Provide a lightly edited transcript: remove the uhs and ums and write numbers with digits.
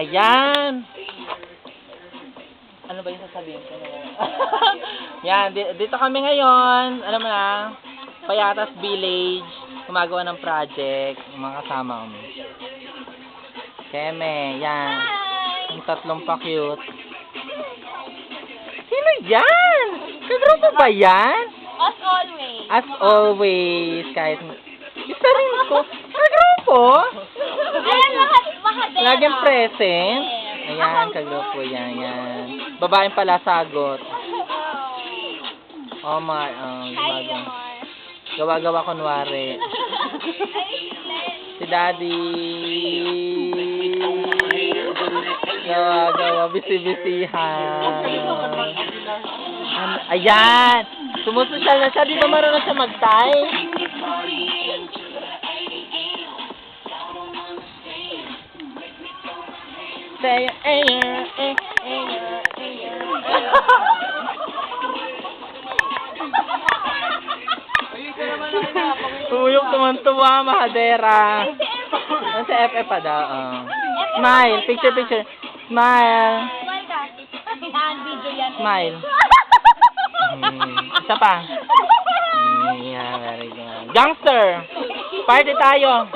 Ayan. Ano ba yung sasabihin ko? Yan, dito kami ngayon. Alam mo na, Payatas Village. Gumagawa ng project. Yung mga kasama ko. Keme, yan. Yung tatlong pa-cute. Sino yan? Kagrupo ba yan? As always. As always. Kahit... Isa rin ko. Kagrupo? Ayan, makadera. Laging present. Ayan, kagrupo yan. Yan. Babaeng pala sagot. Oh my, Hi, Amor. gawa-gawa kunwari. Si Daddy. Gawa-gawa, bisi-bisihan. Ayan! Sumusosyal na siya. Di ba marunong siya mag-tie? Say, Tuyok tuman-tuwa, mahadera. Ano sa FF pa daw? Smile. Picture. Smile. Smile ka. Yan, video yan. Smile. Isa pa. Yeah, very good. Gangster! Party tayo!